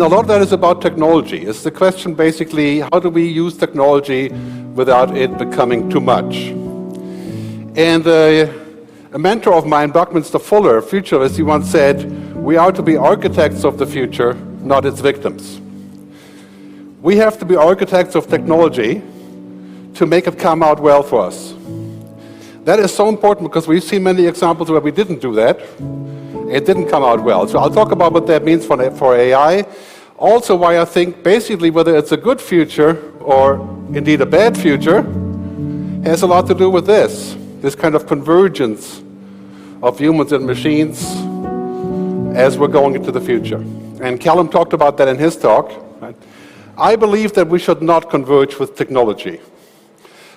A lot of that is about technology. It's the question basically, how do we use technology without it becoming too much? And a mentor of mine, Buckminster Fuller, a futurist, he once said, we are to be architects of the future, not its victims. We have to be architects of technology to make it come out well for us. That is so important because we've seen many examples where we didn't do that. It didn't come out well. So I'll talk about what that means for AI. Also why I think basically whether it's a good future or indeed a bad future has a lot to do with this kind of convergence of humans and machines as we're going into the future. And Callum talked about that in his talk. Right? I believe that we should not converge with technology.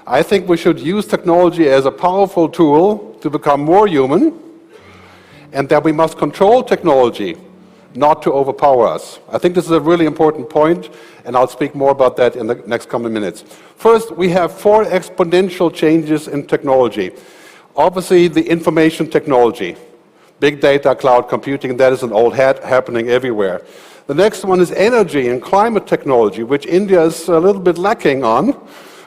I think we should use technology as a powerful tool to become more human, and that we must control technology, not to overpower us. I think this is a really important point, and I'll speak more about that in the next coming minutes. First, we have 4 exponential changes in technology. Obviously, the information technology, big data, cloud computing, that is an old hat happening everywhere. The next one is energy and climate technology, which India is a little bit lacking on.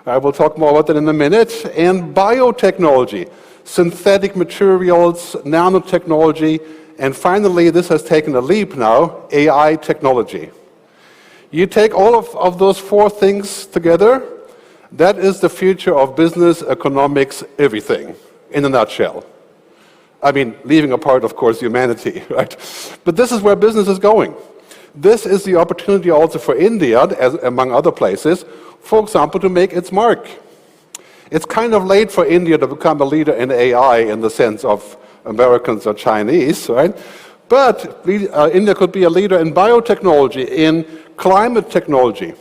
I will talk more about that in a minute. And biotechnology, synthetic materials, nanotechnology, and finally, this has taken a leap now, AI technology. You take all of those 4 things together, that is the future of business, economics, everything, in a nutshell. I mean, leaving apart, of course, humanity, right? But this is where business is going. This is the opportunity also for India, as among other places, for example, to make its mark. It's kind of late for India to become a leader in AI in the sense of Americans or Chinese, right? But India could be a leader in biotechnology, in climate technology.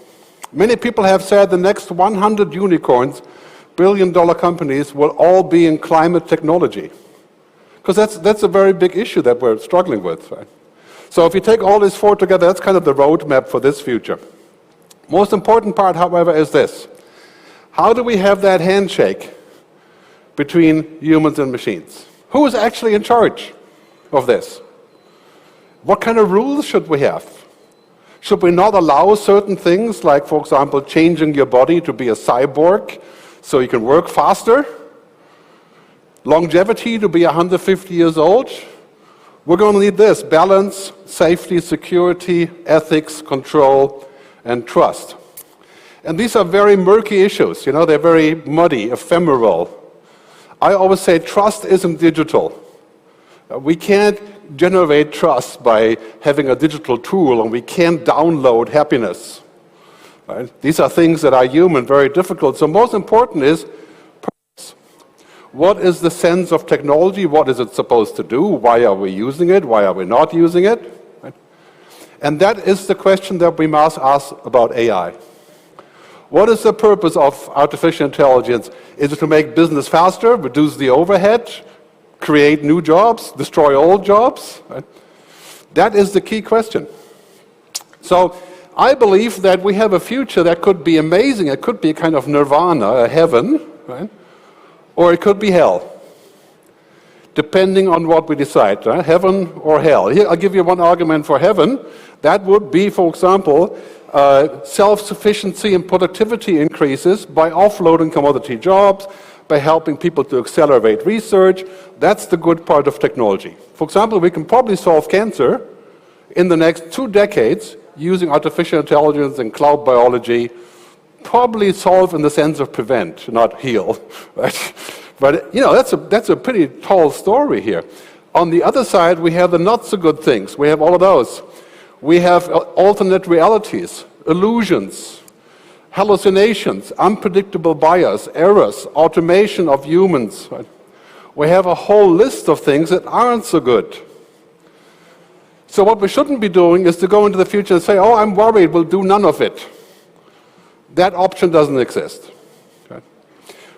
Many people have said the next 100 unicorns, billion-dollar companies, will all be in climate technology. Because that's a very big issue that we're struggling with, right? So if you take all these 4 together, that's kind of the roadmap for this future. Most important part, however, is this. How do we have that handshake between humans and machines? Who is actually in charge of this? What kind of rules should we have? Should we not allow certain things, like, for example, changing your body to be a cyborg so you can work faster? Longevity to be 150 years old? We're going to need this: balance, safety, security, ethics, control, and trust. And these are very murky issues, you know, they're very muddy, ephemeral. I always say trust isn't digital. We can't generate trust by having a digital tool, and we can't download happiness. Right? These are things that are human, very difficult. So most important is purpose. What is the sense of technology? What is it supposed to do? Why are we using it? Why are we not using it? Right? And that is the question that we must ask about AI. What is the purpose of artificial intelligence? Is it to make business faster, reduce the overhead, create new jobs, destroy old jobs? Right? That is the key question. So I believe that we have a future that could be amazing. It could be a kind of nirvana, a heaven, right? Or it could be hell, depending on what we decide, right? Heaven or hell. Here, I'll give you one argument for heaven. That would be, for example, self-sufficiency and productivity increases by offloading commodity jobs, by helping people to accelerate research. That's the good part of technology. For example, we can probably solve cancer in the next 2 decades using artificial intelligence and cloud biology. Probably solve in the sense of prevent, not heal. Right? But you know, that's a pretty tall story here. On the other side, we have the not so good things. We have all of those. We have alternate realities, illusions, hallucinations, unpredictable bias, errors, automation of humans. Right? We have a whole list of things that aren't so good. So what we shouldn't be doing is to go into the future and say, oh, I'm worried, we'll do none of it. That option doesn't exist. Okay?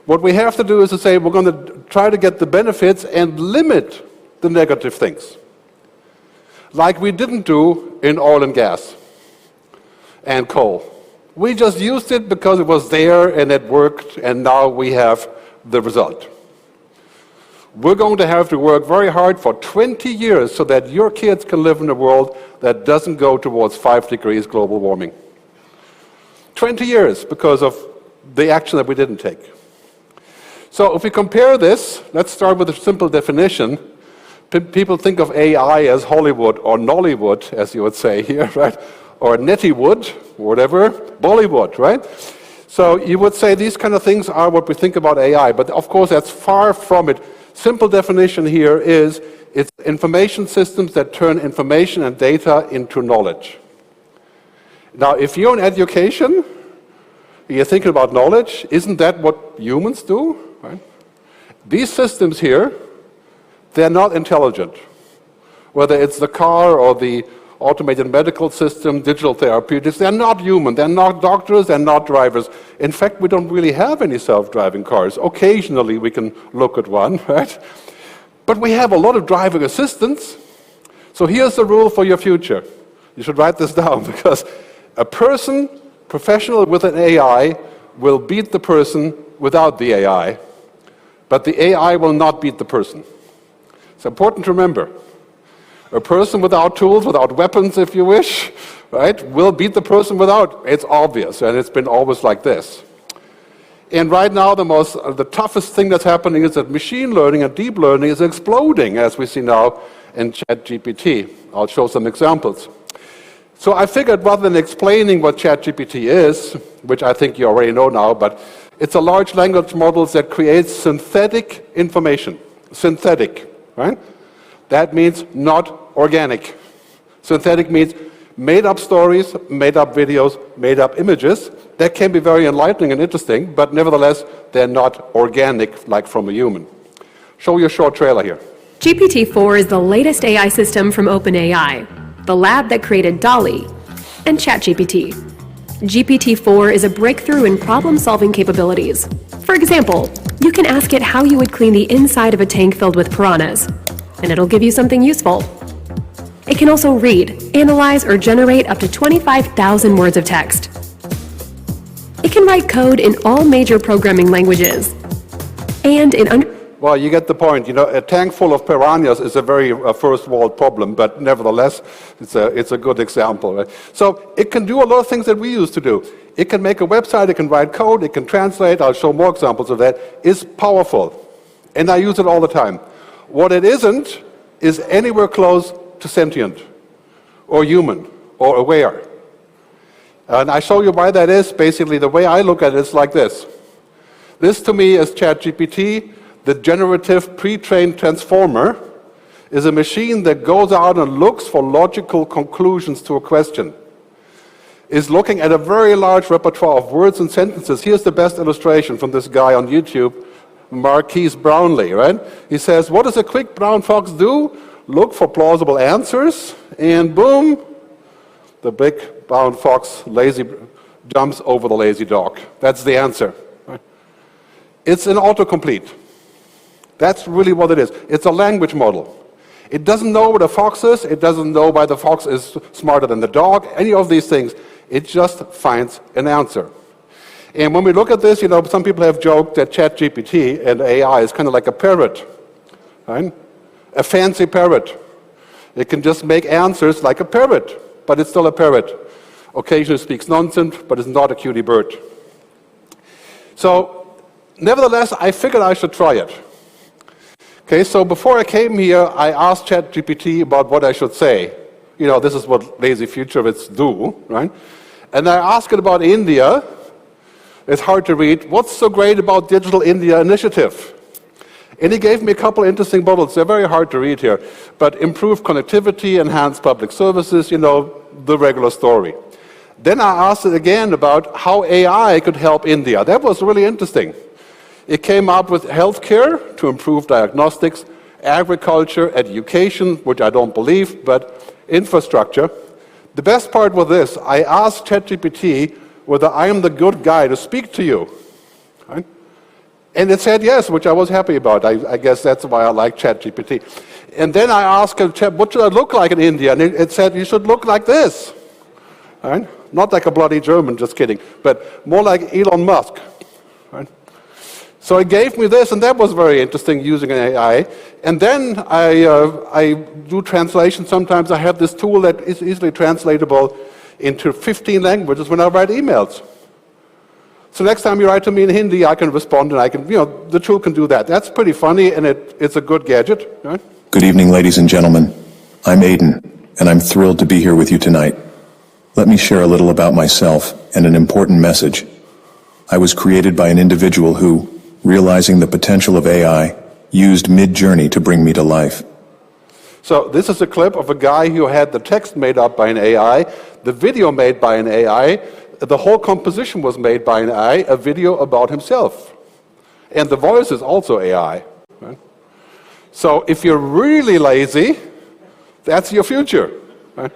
What we have to do is to say we're going to try to get the benefits and limit the negative things. Like we didn't do in oil and gas and coal. We just used it because it was there and it worked, and now we have the result. We're going to have to work very hard for 20 years so that your kids can live in a world that doesn't go towards 5 degrees global warming. 20 years because of the action that we didn't take. So if we compare this, let's start with a simple definition. People think of AI as Hollywood or Nollywood, as you would say here, right? Or Nettywood, whatever, Bollywood, right? So you would say these kind of things are what we think about AI, but of course that's far from it. Simple definition here is it's information systems that turn information and data into knowledge. Now, if you're in education, you're thinking about knowledge, isn't that what humans do? Right? These systems here, they're not intelligent. Whether it's the car or the automated medical system, digital therapeutics, they're not human. They're not doctors, they're not drivers. In fact, we don't really have any self-driving cars. Occasionally we can look at one, right? But we have a lot of driving assistants. So here's the rule for your future. You should write this down, because a person, professional with an AI, will beat the person without the AI, but the AI will not beat the person. It's important to remember. A person without tools, without weapons, if you wish, right, will beat the person without. It's obvious, and it's been always like this. And right now, the toughest thing that's happening is that machine learning and deep learning is exploding, as we see now in ChatGPT. I'll show some examples. So I figured, rather than explaining what ChatGPT is, which I think you already know now, but it's a large language model that creates synthetic information. Synthetic, right? That means not organic. Synthetic means made-up stories, made-up videos, made-up images. That can be very enlightening and interesting, but nevertheless, they're not organic like from a human. Show you a short trailer here. GPT-4 is the latest AI system from OpenAI, the lab that created DALL-E and ChatGPT. GPT-4 is a breakthrough in problem-solving capabilities. For example, you can ask it how you would clean the inside of a tank filled with piranhas, and it'll give you something useful. It can also read, analyze, or generate up to 25,000 words of text. It can write code in all major programming languages. And well, you get the point. You know, a tank full of piranhas is a very first-world problem, but nevertheless, it's a good example. Right? So it can do a lot of things that we used to do. It can make a website, it can write code, it can translate. I'll show more examples of that. It's powerful, and I use it all the time. What it isn't is anywhere close to sentient, or human, or aware. And I show you why that is. Basically, the way I look at it is like this. This, to me, is ChatGPT. The generative pre-trained transformer is a machine that goes out and looks for logical conclusions to a question. Is looking at a very large repertoire of words and sentences. Here's the best illustration from this guy on YouTube, Marquise Brownlee, right? He says, what does a quick brown fox do? Look for plausible answers, and boom, the big brown fox jumps over the lazy dog. That's the answer. Right? It's an autocomplete. That's really what it is. It's a language model. It doesn't know what a fox is. It doesn't know why the fox is smarter than the dog, any of these things. It just finds an answer. And when we look at this, you know, some people have joked that ChatGPT and AI is kind of like a parrot, right? A fancy parrot. It can just make answers like a parrot, but it's still a parrot. Occasionally speaks nonsense, but it's not a cutie bird. So, nevertheless, I figured I should try it. Okay, so before I came here, I asked ChatGPT about what I should say. You know, this is what lazy futurists do, right? And I asked it about India. It's hard to read. What's so great about Digital India Initiative? And he gave me a couple of interesting bubbles. They're very hard to read here. But improved connectivity, enhanced public services, you know, the regular story. Then I asked it again about how AI could help India. That was really interesting. It came up with healthcare to improve diagnostics, agriculture, education, which I don't believe, but infrastructure. The best part was this. I asked ChatGPT whether I am the good guy to speak to you. Right? And it said yes, which I was happy about. I guess that's why I like ChatGPT. And then I asked it, what should I look like in India? And it said, you should look like this. Right? Not like a bloody German, just kidding, but more like Elon Musk. Right? So it gave me this, and that was very interesting using an AI. And then I do translation. Sometimes I have this tool that is easily translatable into 15 languages when I write emails. So next time you write to me in Hindi, I can respond, and I can, the tool can do that. That's pretty funny, and it's a good gadget. Right? Good evening, ladies and gentlemen. I'm Aiden, and I'm thrilled to be here with you tonight. Let me share a little about myself and an important message. I was created by an individual who, realizing the potential of AI, used Mid-Journey to bring me to life. So this is a clip of a guy who had the text made up by an AI, the video made by an AI, the whole composition was made by an AI, a video about himself. And the voice is also AI. Right? So if you're really lazy, that's your future. Right?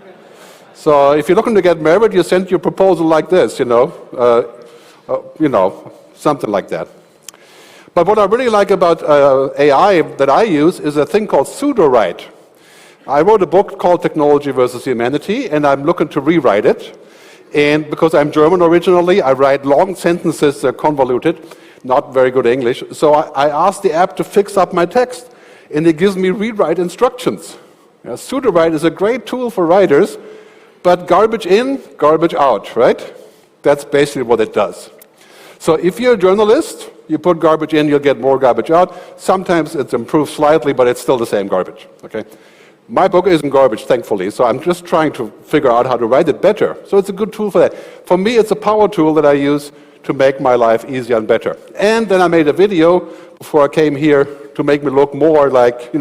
So if you're looking to get married, you send your proposal like this, something like that. But what I really like about AI that I use is a thing called pseudo-write. I wrote a book called Technology versus Humanity, and I'm looking to rewrite it. And because I'm German originally, I write long sentences, convoluted, not very good English. So I asked the app to fix up my text, and it gives me rewrite instructions. Pseudo-write is a great tool for writers, but garbage in, garbage out, right? That's basically what it does. So if you're a journalist, you put garbage in, you'll get more garbage out. Sometimes it's improved slightly, but it's still the same garbage, okay? My book isn't garbage, thankfully, so I'm just trying to figure out how to write it better. So it's a good tool for that. For me, it's a power tool that I use to make my life easier and better. And then I made a video before I came here to make me look more like,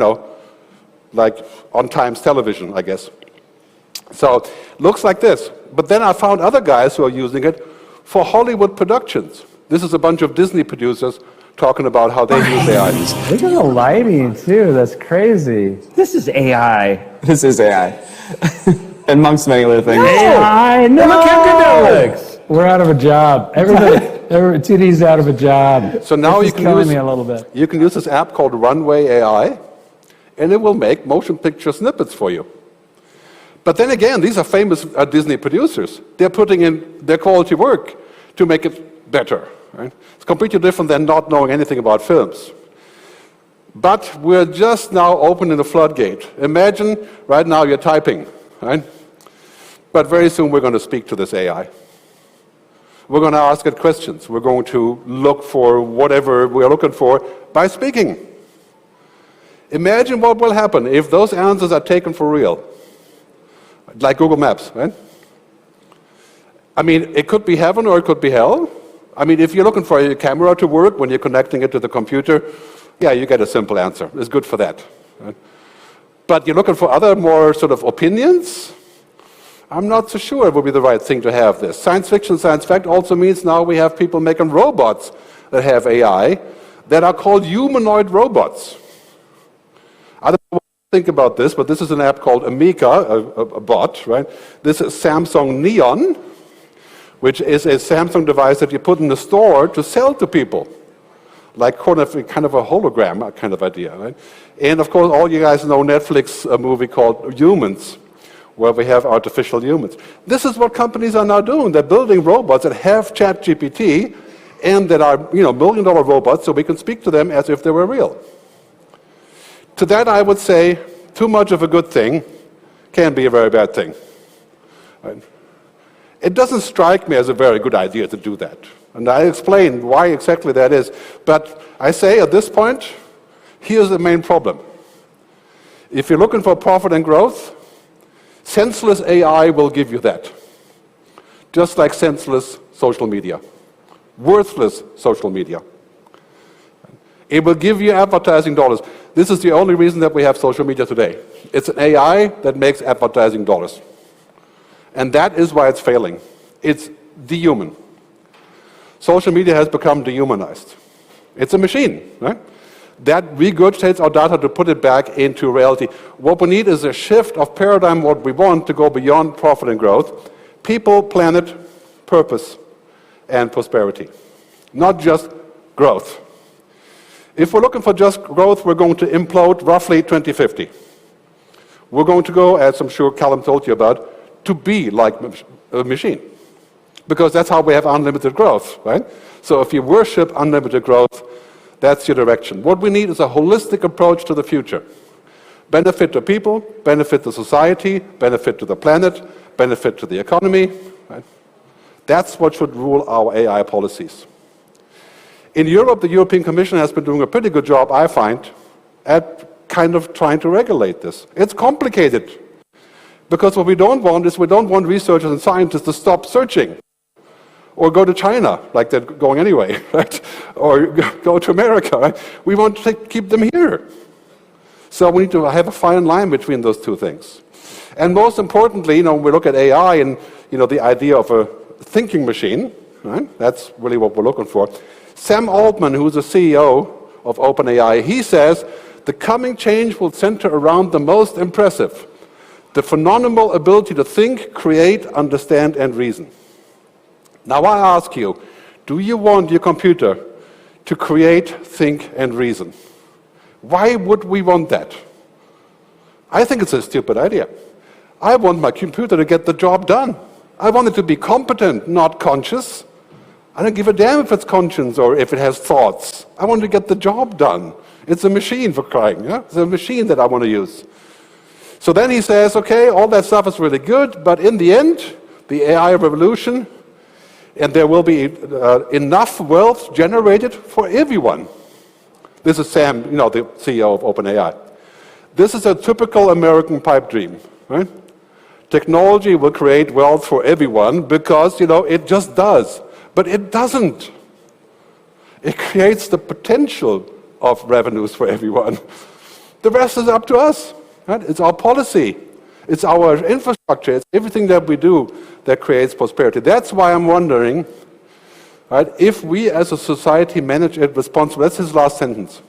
like on Times Television, I guess. So looks like this. But then I found other guys who are using it for Hollywood productions. This is a bunch of Disney producers talking about how they use AI. Look at the lighting, too. That's crazy. This is AI. This is AI. Amongst many other things. AI, no! Look at Netflix. We're out of a job. Everybody, 2D's out of a job. So now you can use me a little bit. You can use this app called Runway AI, and it will make motion picture snippets for you. But then again, these are famous Disney producers. They're putting in their quality work to make it better. Right? It's completely different than not knowing anything about films. But we're just now opening the floodgate. Imagine right now you're typing, right? But very soon we're going to speak to this AI. We're going to ask it questions. We're going to look for whatever we're looking for by speaking. Imagine what will happen if those answers are taken for real. Like Google Maps, right? I mean, it could be heaven or it could be hell. I mean, if you're looking for a camera to work when you're connecting it to the computer, yeah, you get a simple answer. It's good for that. Right? But you're looking for other more sort of opinions? I'm not so sure it would be the right thing to have this. Science fiction, science fact also means now we have people making robots that have AI that are called humanoid robots. I don't know what you think about this, but this is an app called Amica, a bot, right? This is Samsung Neon, which is a Samsung device that you put in the store to sell to people, like kind of a hologram kind of idea, right? And of course, all you guys know Netflix, a movie called Humans, where we have artificial humans. This is what companies are now doing. They're building robots that have ChatGPT and that are, million-dollar robots, so we can speak to them as if they were real. To that, I would say, too much of a good thing can be a very bad thing. Right? It doesn't strike me as a very good idea to do that. And I explain why exactly that is. But I say at this point, here's the main problem. If you're looking for profit and growth, senseless AI will give you that. Just like senseless social media. Worthless social media. It will give you advertising dollars. This is the only reason that we have social media today. It's an AI that makes advertising dollars. And that is why it's failing. It's dehuman. Social media has become dehumanized. It's a machine, right? That regurgitates our data to put it back into reality. What we need is a shift of paradigm, what we want to go beyond profit and growth. People, planet, purpose, and prosperity. Not just growth. If we're looking for just growth, we're going to implode roughly 2050. We're going to go, as I'm sure Callum told you about, to be like a machine. Because that's how we have unlimited growth, right? So if you worship unlimited growth, That's your direction. What we need is a holistic approach to the future. Benefit to people, benefit to society, benefit to the planet, benefit to the economy. Right? That's what should rule our AI policies. In Europe, the European Commission has been doing a pretty good job, I find, at kind of trying to regulate this. It's complicated. Because what we don't want is we don't want researchers and scientists to stop searching or go to China, like they're going anyway, right? Or go to America. Right? We want to keep them here. So we need to have a fine line between those two things. And most importantly, when we look at AI and the idea of a thinking machine, right? That's really what we're looking for. Sam Altman, who's the CEO of OpenAI, he says the coming change will center around the most impressive, the phenomenal ability to think, create, understand, and reason. Now I ask you, do you want your computer to create, think, and reason? Why would we want that? I think it's a stupid idea. I want my computer to get the job done. I want it to be competent, not conscious. I don't give a damn if it's conscious or if it has thoughts. I want to get the job done. It's a machine, for crying. Yeah? It's a machine that I want to use. So then he says, okay, all that stuff is really good, but in the end, the AI revolution, and there will be enough wealth generated for everyone. This is Sam, the CEO of OpenAI. This is a typical American pipe dream, right? Technology will create wealth for everyone because, it just does. But it doesn't. It creates the potential of revenues for everyone. The rest is up to us. Right? It's our policy. It's our infrastructure. It's everything that we do that creates prosperity. That's why I'm wondering, right, if we as a society manage it responsibly. That's his last sentence.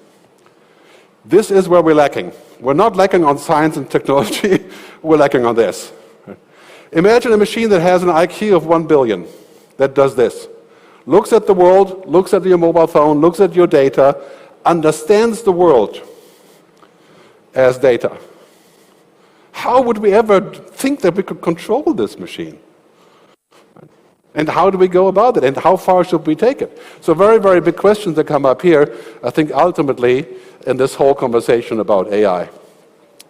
This is where we're lacking. We're not lacking on science and technology. We're lacking on this. Imagine a machine that has an IQ of 1 billion that does this. Looks at the world, looks at your mobile phone, looks at your data, understands the world as data. How would we ever think that we could control this machine? And how do we go about it? And how far should we take it? So very, very big questions that come up here, I think, ultimately, in this whole conversation about AI.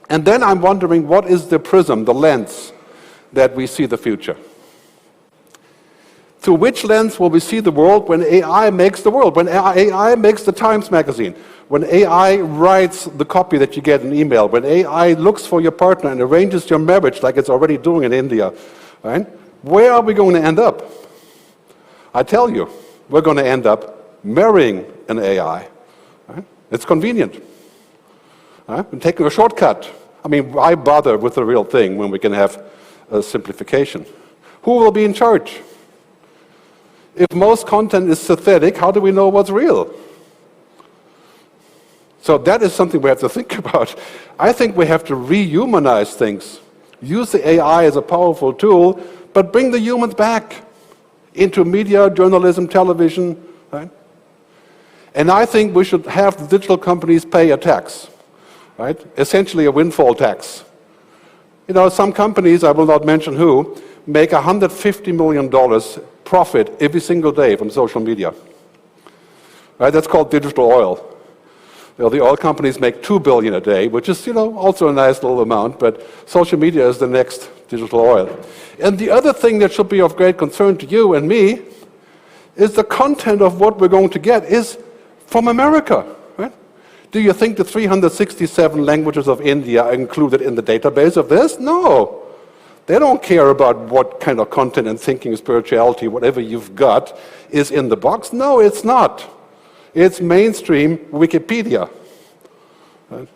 And then I'm wondering, what is the prism, the lens, that we see the future? Through which lens will we see the world when AI makes the world, when AI makes the Times magazine, when AI writes the copy that you get in email, when AI looks for your partner and arranges your marriage like it's already doing in India, right? Where are we going to end up? I tell you, we're going to end up marrying an AI. Right? It's convenient. Right? And taking a shortcut. I mean, why bother with the real thing when we can have a simplification? Who will be in charge? If most content is synthetic, how do we know what's real? So that is something we have to think about. I think we have to rehumanize things. Use the AI as a powerful tool, but bring the humans back into media, journalism, television. Right? And I think we should have the digital companies pay a tax, right? Essentially a windfall tax. Some companies, I will not mention who, make $150 million profit every single day from social media. Right? That's called digital oil. The oil companies make $2 billion a day, which is, also a nice little amount, but social media is the next digital oil. And the other thing that should be of great concern to you and me is the content of what we're going to get is from America. Right? Do you think the 367 languages of India are included in the database of this? No. They don't care about what kind of content and thinking, spirituality, whatever you've got is in the box. No, it's not. It's mainstream Wikipedia. Right?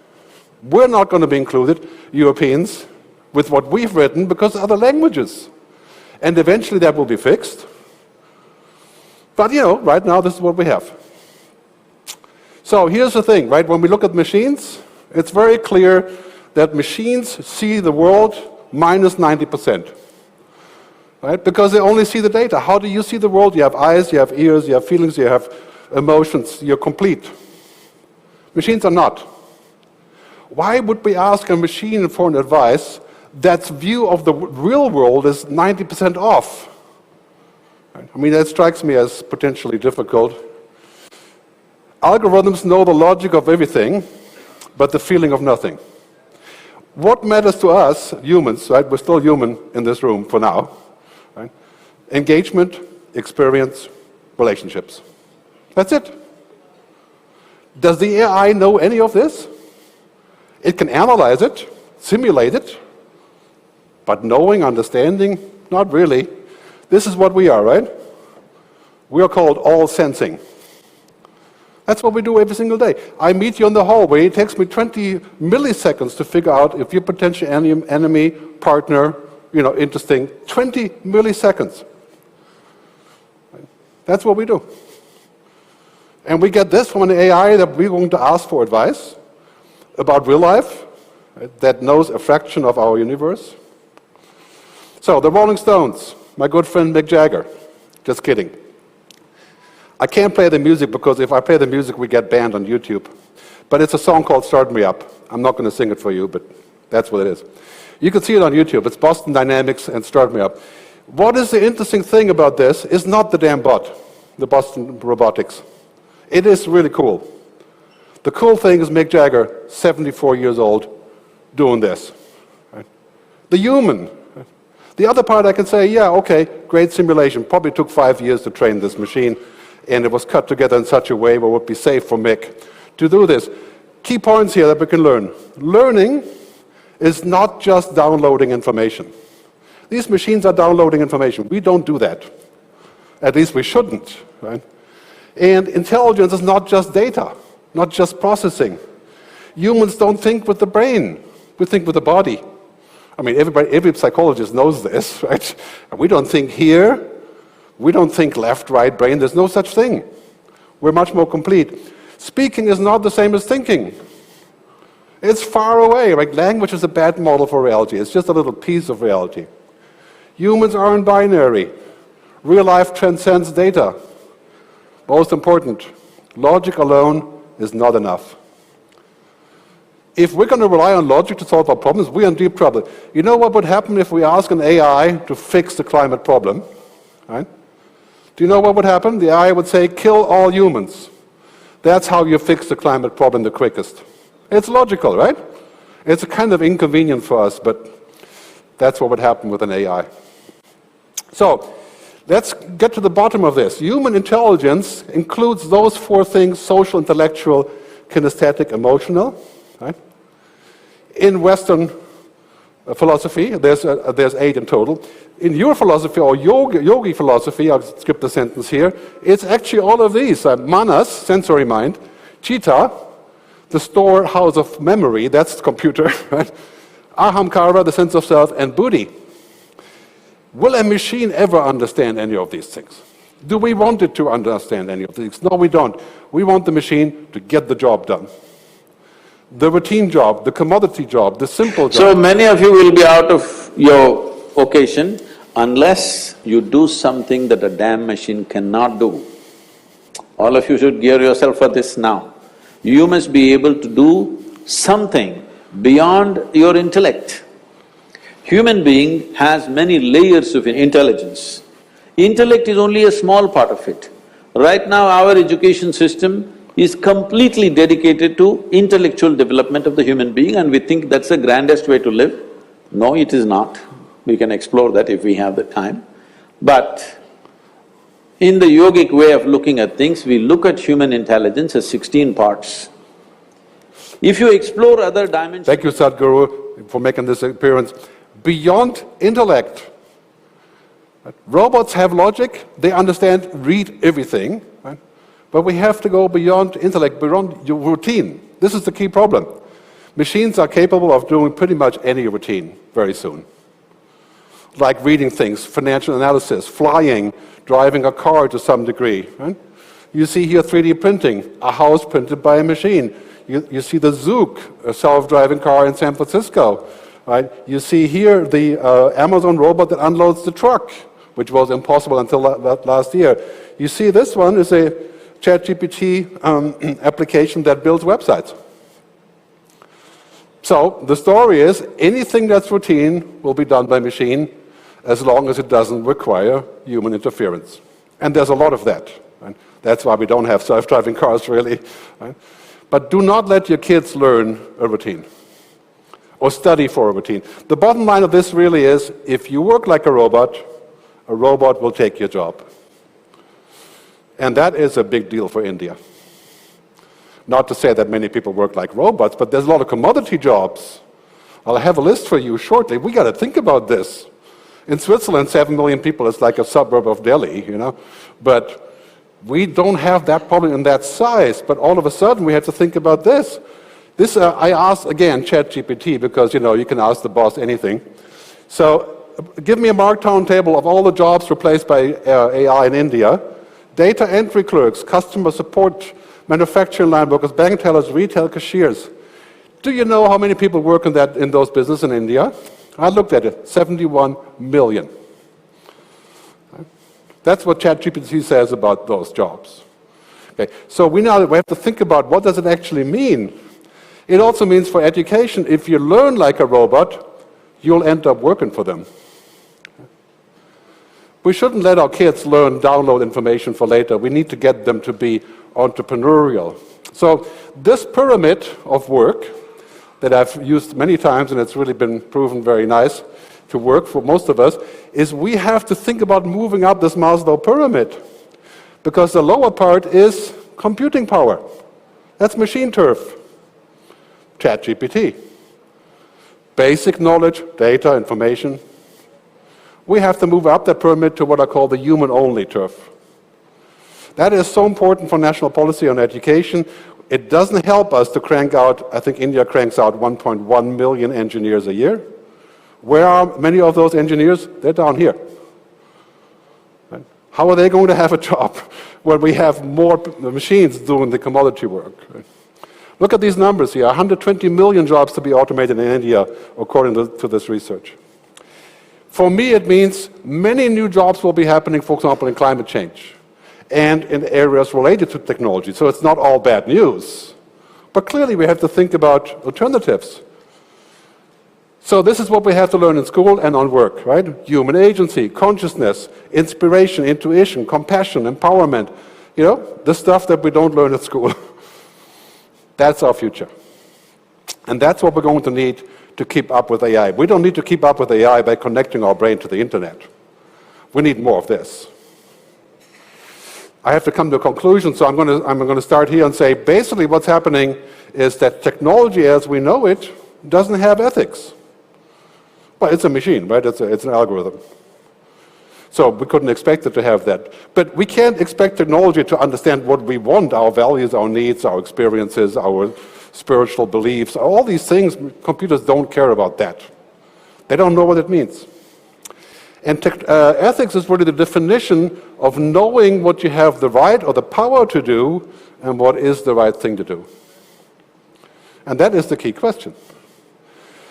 We're not going to be included, Europeans, with what we've written because of other languages. And eventually that will be fixed. But, right now this is what we have. So here's the thing, right? When we look at machines, it's very clear that machines see the world minus 90%. Right? Because they only see the data. How do you see the world? You have eyes, you have ears, you have feelings, you have emotions, you're complete. Machines are not. Why would we ask a machine for an advice that's view of the real world is 90% off? Right? I mean, that strikes me as potentially difficult. Algorithms know the logic of everything, but the feeling of nothing. What matters to us, humans, right? We're still human in this room for now. Right? Engagement, experience, relationships. That's it. Does the AI know any of this? It can analyze it, simulate it, but knowing, understanding, not really. This is what we are, right? We are called all-sensing. That's what we do every single day. I meet you in the hallway. It takes me 20 milliseconds to figure out if you're potential enemy, partner, interesting. 20 milliseconds. That's what we do. And we get this from an AI that we're going to ask for advice about real life, right, that knows a fraction of our universe. So, the Rolling Stones, my good friend Mick Jagger. Just kidding. I can't play the music because if I play the music, we get banned on YouTube. But it's a song called Start Me Up. I'm not going to sing it for you, but that's what it is. You can see it on YouTube. It's Boston Dynamics and Start Me Up. What is the interesting thing about this is not the damn bot, the Boston Robotics. It is really cool. The cool thing is Mick Jagger, 74 years old, doing this. Right? The human. Right? The other part I can say, yeah, okay, great simulation. Probably took 5 years to train this machine, and it was cut together in such a way where it would be safe for Mick to do this. Key points here that we can learn. Learning is not just downloading information. These machines are downloading information. We don't do that. At least we shouldn't. Right? And intelligence is not just data, not just processing. Humans don't think with the brain. We think with the body. I mean, every psychologist knows this, right? We don't think here. We don't think left, right brain. There's no such thing. We're much more complete. Speaking is not the same as thinking. It's far away. Like language is a bad model for reality. It's just a little piece of reality. Humans aren't binary. Real life transcends data. Most important, logic alone is not enough. If we're going to rely on logic to solve our problems, we're in deep trouble. You know what would happen if we ask an AI to fix the climate problem? Right? Do you know what would happen? The AI would say, kill all humans. That's how you fix the climate problem the quickest. It's logical, right? It's a kind of inconvenient for us, but that's what would happen with an AI. So, let's get to the bottom of this. Human intelligence includes those four things: social, intellectual, kinesthetic, emotional. Right? In Western philosophy, there's 8 in total. In your philosophy, or yogi philosophy, I'll skip the sentence here, it's actually all of these. Manas, sensory mind; chitta, the storehouse of memory, that's the computer. Right? Ahamkara, the sense of self; and buddhi. Will a machine ever understand any of these things? Do we want it to understand any of these? No, we don't. We want the machine to get the job done. The routine job, the commodity job, the simple job. So many of you will be out of your vocation unless you do something that a damn machine cannot do. All of you should gear yourself for this now. You must be able to do something beyond your intellect. Human being has many layers of intelligence. Intellect is only a small part of it. Right now, our education system is completely dedicated to intellectual development of the human being, and we think that's the grandest way to live. No, it is not. We can explore that if we have the time. But in the yogic way of looking at things, we look at human intelligence as 16 parts. If you explore other dimensions… Thank you, Sadhguru, for making this appearance. Beyond intellect. Robots have logic, they understand, read everything, right? But we have to go beyond intellect, beyond your routine. This is the key problem. Machines are capable of doing pretty much any routine very soon. Like reading things, financial analysis, flying, driving a car to some degree. Right? You see here 3D printing, a house printed by a machine. You see the Zook, a self-driving car in San Francisco. Right? You see here the Amazon robot that unloads the truck, which was impossible until last year. You see this one is a ChatGPT application that builds websites. So the story is anything that's routine will be done by machine as long as it doesn't require human interference. And there's a lot of that. Right? That's why we don't have self-driving cars, really. Right? But do not let your kids learn a routine or study for a routine. The bottom line of this really is, if you work like a robot will take your job. And that is a big deal for India. Not to say that many people work like robots, but there's a lot of commodity jobs. I'll have a list for you shortly. We got to think about this. In Switzerland, 7 million people is like a suburb of Delhi, you know. But we don't have that problem in that size. But all of a sudden, we have to think about this. This I asked, again, ChatGPT, because, you know, you can ask the boss anything. So give me a markdown table of all the jobs replaced by AI in India. Data entry clerks, customer support, manufacturing line workers, bank tellers, retail cashiers. Do you know how many people work in those businesses in India? I looked at it, 71 million. That's what ChatGPT says about those jobs. Okay, so we have to think about what does it actually mean. It also means for education, if you learn like a robot, you'll end up working for them. We shouldn't let our kids download information for later. We need to get them to be entrepreneurial. So this pyramid of work that I've used many times, and it's really been proven very nice to work for most of us, is we have to think about moving up this Maslow pyramid. Because the lower part is computing power. That's machine turf. ChatGPT. Basic knowledge, data, information. We have to move up the pyramid to what I call the human-only turf. That is so important for national policy on education. It doesn't help us to crank out, I think India cranks out 1.1 million engineers a year. Where are many of those engineers? They're down here. Right? How are they going to have a job when we have more machines doing the commodity work? Right? Look at these numbers here, 120 million jobs to be automated in India, according to this research. For me, it means many new jobs will be happening, for example, in climate change and in areas related to technology. So it's not all bad news. But clearly, we have to think about alternatives. So this is what we have to learn in school and on work, right? Human agency, consciousness, inspiration, intuition, compassion, empowerment. You know, the stuff that we don't learn at school. That's our future. And that's what we're going to need to keep up with AI. We don't need to keep up with AI by connecting our brain to the internet. We need more of this. I have to come to a conclusion, so I'm going to start here and say, basically what's happening is that technology as we know it doesn't have ethics. Well, it's a machine, right? It's an algorithm. So we couldn't expect it to have that. But we can't expect technology to understand what we want, our values, our needs, our experiences, our spiritual beliefs, all these things. Computers don't care about that. They don't know what it means. And ethics is really the definition of knowing what you have the right or the power to do and what is the right thing to do. And that is the key question.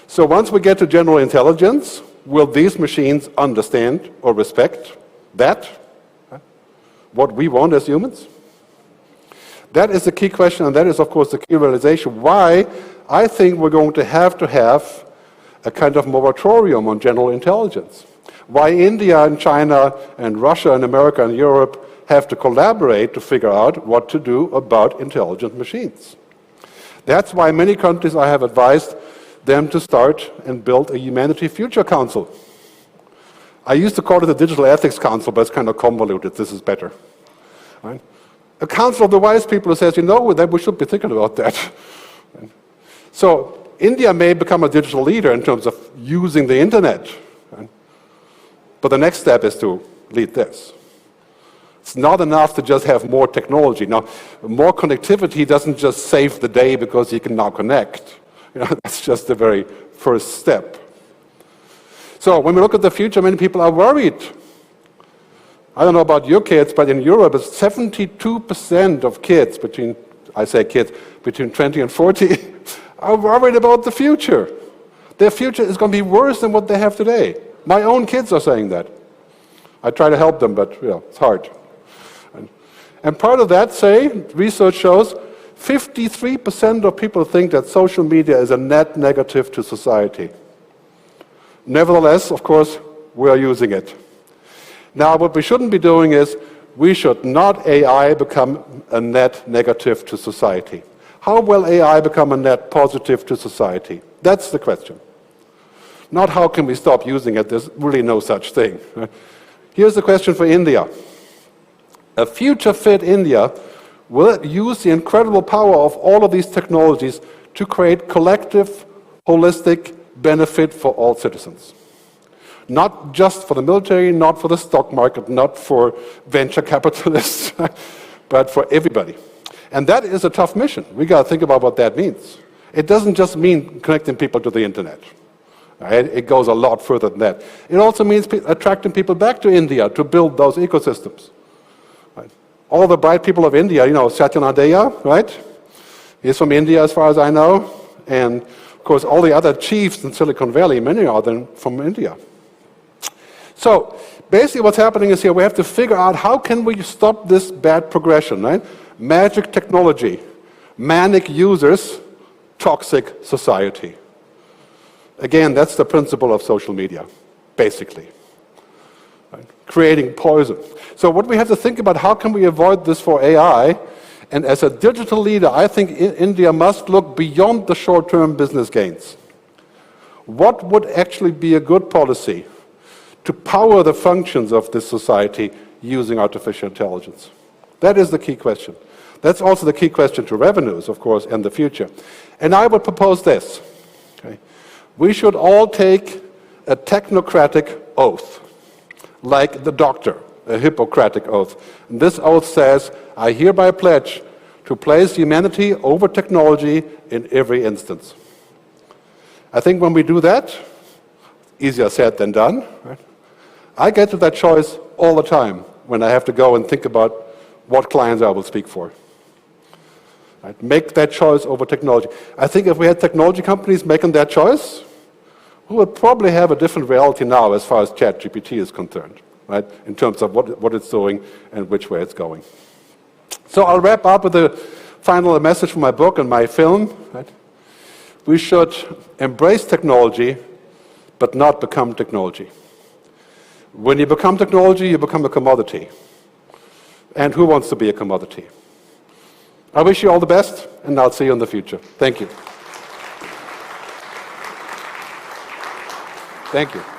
So once we get to general intelligence, will these machines understand or respect that, what we want as humans? That is the key question, and that is, of course, the key realization why I think we're going to have a kind of moratorium on general intelligence. Why India and China and Russia and America and Europe have to collaborate to figure out what to do about intelligent machines. That's why many countries I have advised them to start and build a Humanity Future Council. I used to call it the Digital Ethics Council, but it's kind of convoluted. This is better. Right? A council of the wise people who says, you know, that we should be thinking about that. Right? So India may become a digital leader in terms of using the internet. Right? But the next step is to lead this. It's not enough to just have more technology. Now, more connectivity doesn't just save the day because you can now connect. You know, that's just the very first step. So when we look at the future, many people are worried. I don't know about your kids, but in Europe, it's 72% of kids between 20 and 40 are worried about the future. Their future is going to be worse than what they have today. My own kids are saying that. I try to help them, but it's hard. And part of that, research shows 53% of people think that social media is a net negative to society. Nevertheless, of course, we are using it. Now, what we shouldn't be doing is we should not AI become a net negative to society. How will AI become a net positive to society? That's the question. Not how can we stop using it, there's really no such thing. Here's the question for India. A future-fit India will use the incredible power of all of these technologies to create collective, holistic benefit for all citizens. Not just for the military, not for the stock market, not for venture capitalists, but for everybody. And that is a tough mission. We got to think about what that means. It doesn't just mean connecting people to the internet. Right? It goes a lot further than that. It also means attracting people back to India to build those ecosystems. Right? All the bright people of India, you know, Satya Nadella, right? He's from India as far as I know. And of course, all the other chiefs in Silicon Valley, many of them from India. So basically what's happening is here we have to figure out how can we stop this bad progression, right? Magic technology, manic users, toxic society. Again, that's the principle of social media, basically. Right? Creating poison. So what we have to think about, how can we avoid this for AI? And as a digital leader, I think India must look beyond the short-term business gains. What would actually be a good policy to power the functions of this society using artificial intelligence? That is the key question. That's also the key question to revenues, of course, and the future. And I would propose this. Okay? We should all take a technocratic oath, like the doctor, a Hippocratic oath. And this oath says, I hereby pledge to place humanity over technology in every instance. I think when we do that, easier said than done, right? I get to that choice all the time when I have to go and think about what clients I will speak for. Right? Make that choice over technology. I think if we had technology companies making that choice, we would probably have a different reality now as far as ChatGPT is concerned, right? In terms of what it's doing and which way it's going. So I'll wrap up with a final message from my book and my film. Right? We should embrace technology, but not become technology. When you become technology, you become a commodity. And who wants to be a commodity? I wish you all the best, and I'll see you in the future. Thank you. Thank you.